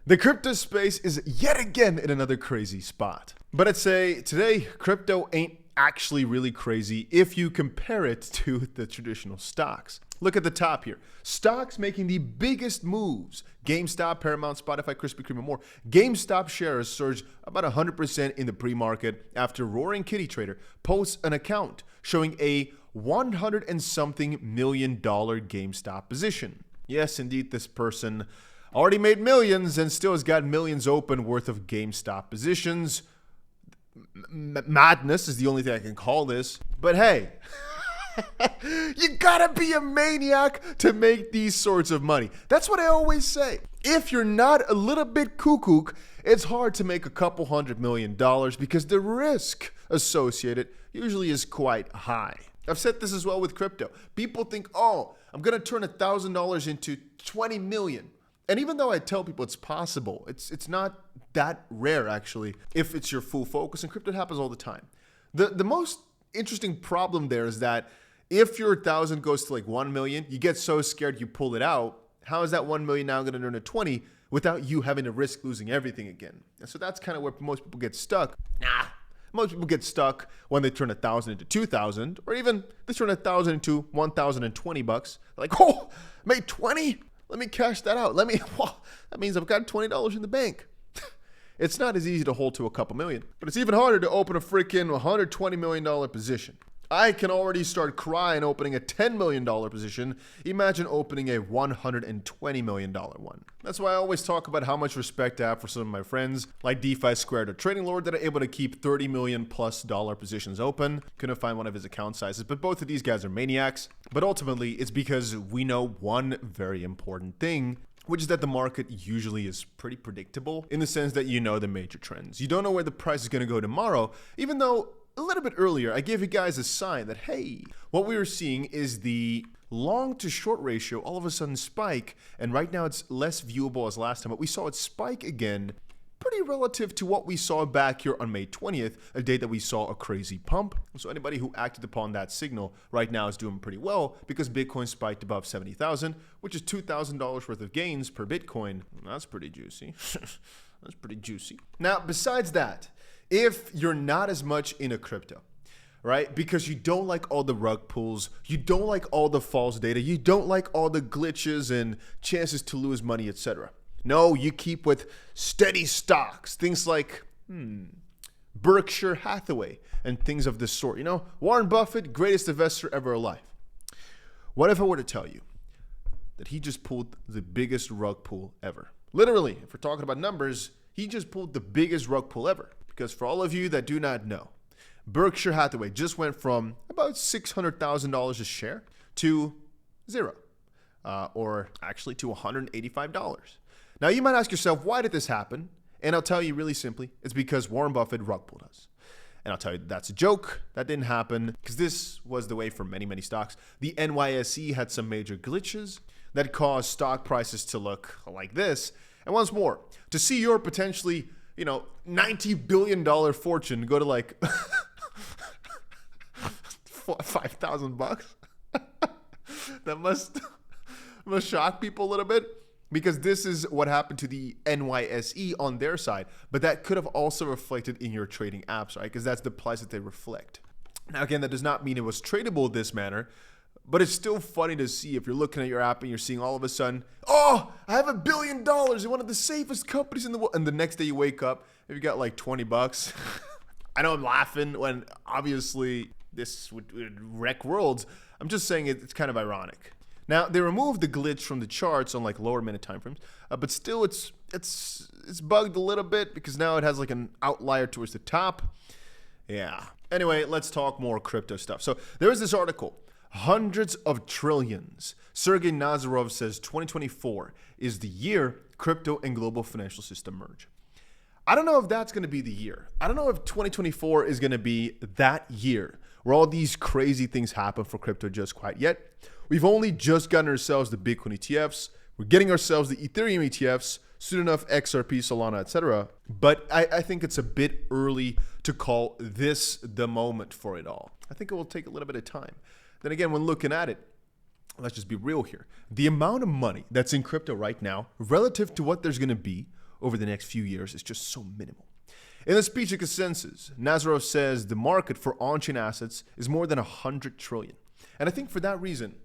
The crypto space is yet again in another crazy spot. But I'd say today, crypto ain't actually really crazy if you compare it to the traditional stocks. Look at the top here. Stocks making the biggest moves. GameStop, Paramount, Spotify, Krispy Kreme, and more. GameStop shares surged about 100% in the pre-market after Roaring Kitty Trader posts an account showing a $100 and something million GameStop position. Yes, indeed, this person already made millions and still has got millions open worth of GameStop positions. Madness is the only thing I can call this. But hey, you gotta be a maniac to make these sorts of money. That's what I always say. If you're not a little bit cuckoo, it's hard to make a couple $100 million because the risk associated usually is quite high. I've said this as well with crypto. People think, oh, I'm gonna turn $1,000 into 20 million. And even though I tell people it's possible, it's not that rare actually if it's your full focus, and crypto happens all the time. The most interesting problem there is that if your 1,000 goes to like 1 million, you get so scared you pull it out. How is that 1 million now going to turn to 20 without you having to risk losing everything again? And so that's kind of where most people get stuck. Most people get stuck when they turn 1,000 into 2,000, or even they turn 1,000 into $1,020. They're like, oh, made 20? Let me cash that out. That means I've got $20 in the bank. It's not as easy to hold to a couple million, but it's even harder to open a freaking $120 million position. I can already start crying opening a $10 million position. Imagine opening a $120 million one. That's why I always talk about how much respect I have for some of my friends like DeFi2 or Trading Lord that are able to keep $30 million plus positions open. Couldn't find one of his account sizes, but both of these guys are maniacs. But ultimately, it's because we know one very important thing, which is that the market usually is pretty predictable in the sense that you know the major trends. You don't know where the price is going to go tomorrow, even though a little bit earlier, I gave you guys a sign that, hey, what we were seeing is the long to short ratio all of a sudden spike, and right now it's less viewable as last time, but we saw it spike again pretty relative to what we saw back here on May 20th, a day that we saw a crazy pump. So anybody who acted upon that signal right now is doing pretty well because Bitcoin spiked above 70,000, which is $2,000 worth of gains per Bitcoin. That's pretty juicy. That's pretty juicy. Now, besides that, if you're not as much into crypto, right? Because you don't like all the rug pulls, you don't like all the false data, you don't like all the glitches and chances to lose money, etc. No, you keep with steady stocks, things like Berkshire Hathaway and things of this sort. You know, Warren Buffett, greatest investor ever alive. What if I were to tell you that he just pulled the biggest rug pull ever? Literally, if we're talking about numbers, he just pulled the biggest rug pull ever. Because for all of you that do not know, Berkshire Hathaway just went from about $600,000 a share to zero, or actually to $185. Now you might ask yourself, why did this happen? And I'll tell you really simply, it's because Warren Buffett rug pulled us. And I'll tell you that's a joke. That didn't happen because this was the way for many, many stocks. The NYSE had some major glitches that caused stock prices to look like this. And once more, to see your potentially $90 billion fortune go to like $5,000. That must shock people a little bit, because this is what happened to the NYSE on their side, but that could have also reflected in your trading apps, right? Because that's the price that they reflect. Now, again, that does not mean it was tradable this manner, but it's still funny to see if you're looking at your app and you're seeing all of a sudden, oh, I have $1 billion in one of the safest companies in the world. And the next day you wake up, if you got like $20, I know I'm laughing when obviously this would wreck worlds. I'm just saying it's kind of ironic. Now, they removed the glitch from the charts on like lower minute timeframes, but still it's bugged a little bit because now it has like an outlier towards the top. Yeah. Anyway, let's talk more crypto stuff. So there is this article. Hundreds of trillions. Sergey Nazarov says 2024 is the year crypto and global financial system merge. I don't know if that's going to be the year. I don't know if 2024 is going to be that year where all these crazy things happen for crypto just quite yet. We've only just gotten ourselves the Bitcoin ETFs. We're getting ourselves the Ethereum ETFs, soon enough XRP, Solana, etc. But I think it's a bit early to call this the moment for it all. I think it will take a little bit of time. Then again, when looking at it, let's just be real here. The amount of money that's in crypto right now, relative to what there's going to be over the next few years is just so minimal. In the speech of consensus, Nazarov says the market for on-chain assets is more than 100 trillion. And I think for that reason,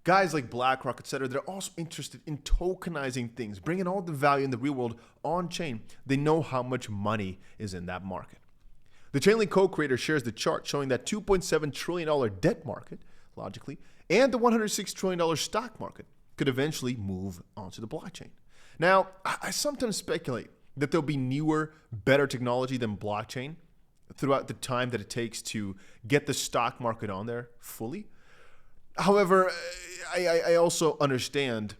guys like BlackRock, etc., they're also interested in tokenizing things, bringing all the value in the real world on-chain. They know how much money is in that market. The Chainlink co-creator shares the chart showing that $2.7 trillion debt market, logically, and the $106 trillion stock market could eventually move onto the blockchain. Now, I sometimes speculate that there'll be newer, better technology than blockchain throughout the time that it takes to get the stock market on there fully. However, I also understand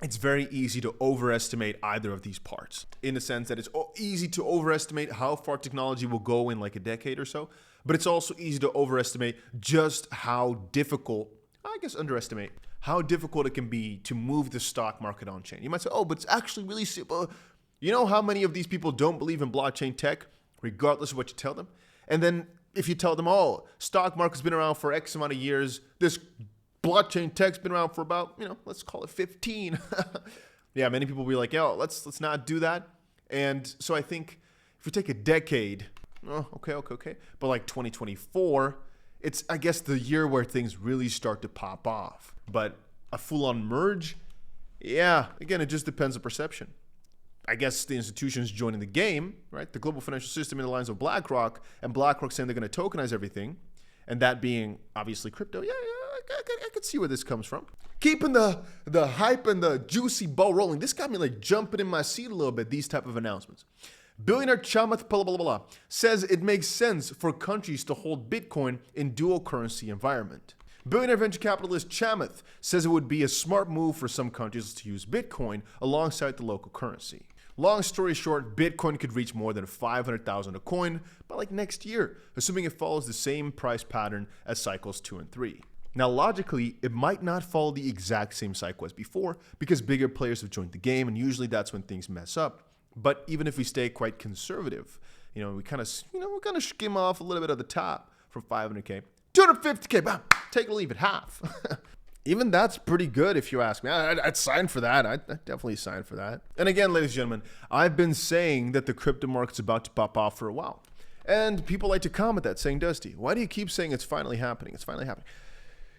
it's very easy to overestimate either of these parts, in the sense that it's easy to overestimate how far technology will go in like a decade or so, but it's also easy to overestimate just how difficult, I guess underestimate, how difficult it can be to move the stock market on chain. You might say, oh, but it's actually really simple. You know how many of these people don't believe in blockchain tech, regardless of what you tell them? And then if you tell them, oh, stock market's been around for X amount of years, this blockchain tech's been around for about, let's call it 15. Yeah, many people will be like, yo, let's not do that. And so I think if you take a decade, okay. But like 2024, it's, I guess, the year where things really start to pop off. But a full-on merge, yeah, again, it just depends on perception. I guess the institutions joining the game, right? The global financial system in the lines of BlackRock, and BlackRock saying they're going to tokenize everything, and that being obviously crypto. Yeah, I could see where this comes from. Keeping the hype and the juicy ball rolling. This got me like jumping in my seat a little bit, these type of announcements. Billionaire 𝗕𝗪𝗲𝗄𝗏 says it makes sense for countries to hold Bitcoin in dual currency environment. Billionaire venture capitalist 𝗕𝗪𝗲 says it would be a smart move for some countries to use Bitcoin alongside the local currency. Long story short, Bitcoin could reach more than 500,000 a coin by like next year, assuming it follows the same price pattern as cycles 2 and 3. Now, logically, it might not follow the exact same cycle as before because bigger players have joined the game, and usually that's when things mess up. But even if we stay quite conservative, we kind of skim off a little bit of the top from 500K, 250K, bam, take it or leave it, half. Even that's pretty good if you ask me. I'd sign for that. I'd definitely sign for that. And again, ladies and gentlemen, I've been saying that the crypto market's about to pop off for a while. And people like to comment that, saying, Dusty, why do you keep saying it's finally happening? It's finally happening.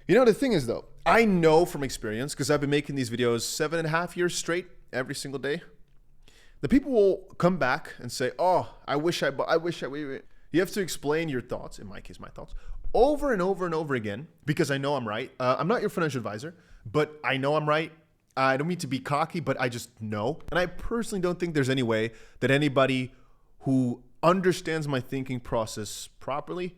The thing is, though, I know from experience, because I've been making these videos 7.5 years straight, every single day, the people will come back and say, oh, I wish I. You have to explain your thoughts, in my case, my thoughts, over and over and over again, because I know I'm right. I'm not your financial advisor, but I know I'm right. I don't mean to be cocky, but I just know. And I personally don't think there's any way that anybody who understands my thinking process properly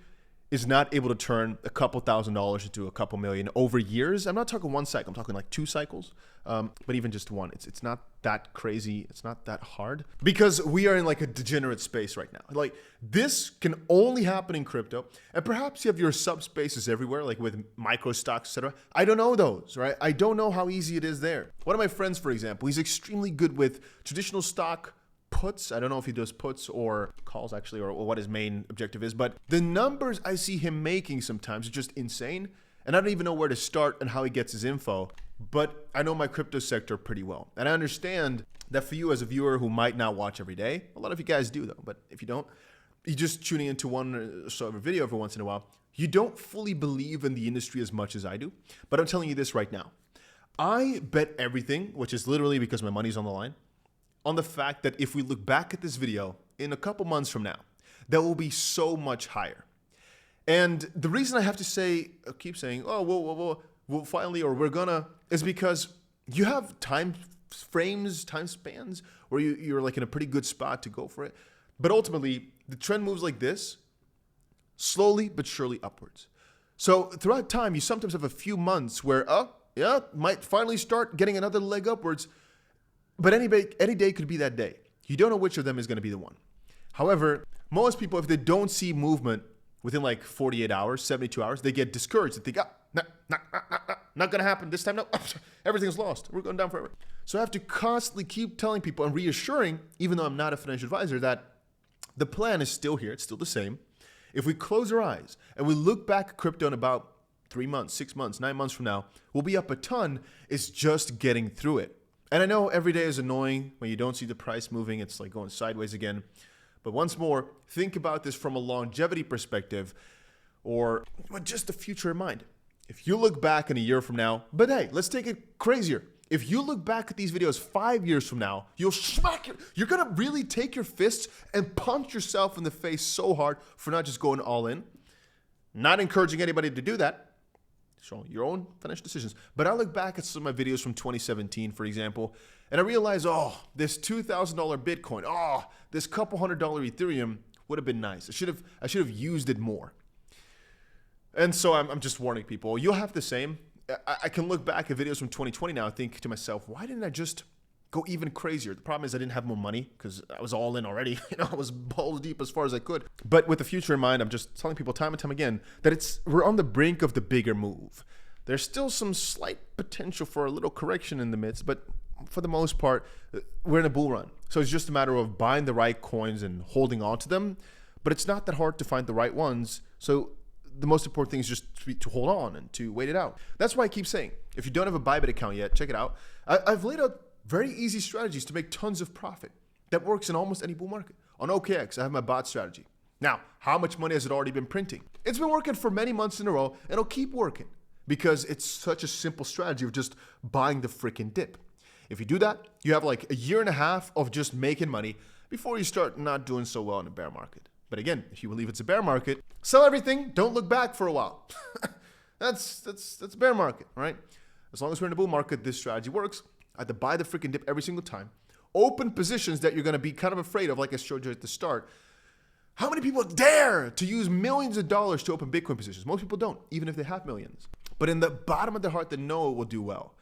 is not able to turn a couple $1,000s into a couple million over years. I'm not talking one cycle. I'm talking like 2 cycles, but even just one. It's not that crazy. It's not that hard because we are in like a degenerate space right now. Like this can only happen in crypto, and perhaps you have your subspaces everywhere, like with micro stocks, etc. I don't know those, right? I don't know how easy it is there. One of my friends, for example, he's extremely good with traditional stock puts. I don't know if he does puts or calls actually, or what his main objective is, but the numbers I see him making sometimes are just insane. And I don't even know where to start and how he gets his info, but I know my crypto sector pretty well. And I understand that for you as a viewer who might not watch every day, a lot of you guys do though, but if you don't, you're just tuning into one or so of a video every once in a while, you don't fully believe in the industry as much as I do. But I'm telling you this right now. I bet everything, which is literally because my money's on the line, on the fact that if we look back at this video in a couple months from now, that will be so much higher. And the reason I have to keep saying, oh, we'll finally, or we're gonna, is because you have time frames, time spans where you're like in a pretty good spot to go for it. But ultimately, the trend moves like this, slowly but surely upwards. So throughout time, you sometimes have a few months where, might finally start getting another leg upwards. But any day could be that day. You don't know which of them is going to be the one. However, most people, if they don't see movement within like 48 hours, 72 hours, they get discouraged. They think, not going to happen this time. No, everything's lost. We're going down forever. So I have to constantly keep telling people and reassuring, even though I'm not a financial advisor, that the plan is still here. It's still the same. If we close our eyes and we look back at crypto in about 3 months, 6 months, 9 months from now, we'll be up a ton. It's just getting through it. And I know every day is annoying when you don't see the price moving. It's like going sideways again. But once more, think about this from a longevity perspective or with just the future in mind. If you look back in a year from now, but hey, let's take it crazier. If you look back at these videos 5 years from now, you'll smack it. You're going to really take your fists and punch yourself in the face so hard for not just going all in. Not encouraging anybody to do that. Show your own financial decisions. But I look back at some of my videos from 2017, for example, and I realize, oh, this $2,000 Bitcoin, oh, this couple $100 Ethereum would have been nice. I should have used it more. And so I'm just warning people. You'll have the same. I can look back at videos from 2020 now and think to myself, why didn't I just go even crazier? The problem is I didn't have more money because I was all in already. I was balls deep as far as I could. But with the future in mind, I'm just telling people time and time again that we're on the brink of the bigger move. There's still some slight potential for a little correction in the midst, but for the most part, we're in a bull run. So it's just a matter of buying the right coins and holding on to them. But it's not that hard to find the right ones. So the most important thing is just to hold on and to wait it out. That's why I keep saying, if you don't have a Bybit account yet, check it out. I've laid out very easy strategies to make tons of profit that works in almost any bull market. On OKX, I have my bot strategy. Now, how much money has it already been printing? It's been working for many months in a row, and it'll keep working because it's such a simple strategy of just buying the freaking dip. If you do that, you have like a year and a half of just making money before you start not doing so well in a bear market. But again, if you believe it's a bear market, sell everything, don't look back for a while. That's bear market, right? As long as we're in a bull market, this strategy works. I have to buy the freaking dip every single time. Open positions that you're going to be kind of afraid of, like I showed you at the start. How many people dare to use millions of dollars to open Bitcoin positions? Most people don't, even if they have millions. But in the bottom of their heart, they know it will do well.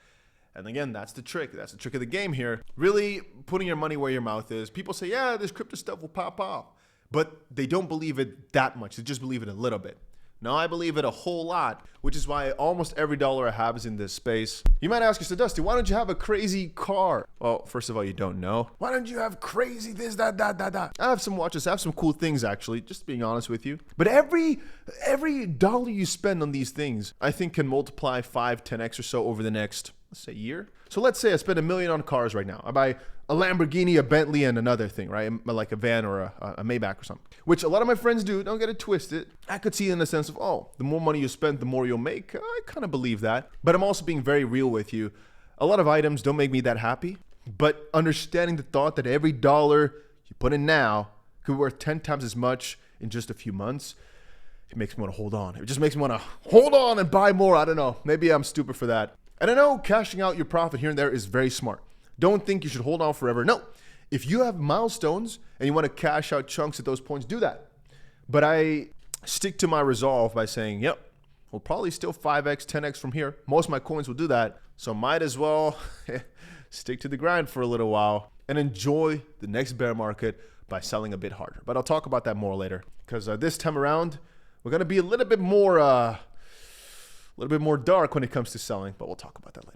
And again, that's the trick. That's the trick of the game here. Really putting your money where your mouth is. People say, yeah, this crypto stuff will pop off. But they don't believe it that much. They just believe it a little bit. Now, I believe it a whole lot, which is why almost every dollar I have is in this space. You might ask yourself, Dusty, why don't you have a crazy car? Well, first of all, you don't know. Why don't you have crazy this, that? I have some watches. I have some cool things, actually, just being honest with you. But every dollar you spend on these things, I think can multiply 5, 10x or so over the next, let's say, year. So let's say I spend $1 million on cars right now. I buy a Lamborghini, a Bentley, and another thing, right? Like a van or a Maybach or something, which a lot of my friends do. Don't get it twisted. I could see it in the sense of, oh, the more money you spend, the more you'll make. I kind of believe that. But I'm also being very real with you. A lot of items don't make me that happy. But understanding the thought that every dollar you put in now could be worth 10 times as much in just a few months, it makes me want to hold on. It just makes me want to hold on and buy more. I don't know. Maybe I'm stupid for that. And I know cashing out your profit here and there is very smart. Don't think you should hold on forever. No, if you have milestones and you want to cash out chunks at those points, do that. But I stick to my resolve by saying, yep, we'll probably still 5x, 10x from here. Most of my coins will do that. So might as well stick to the grind for a little while and enjoy the next bear market by selling a bit harder. But I'll talk about that more later because this time around, we're going to be a little bit more dark when it comes to selling, but we'll talk about that later.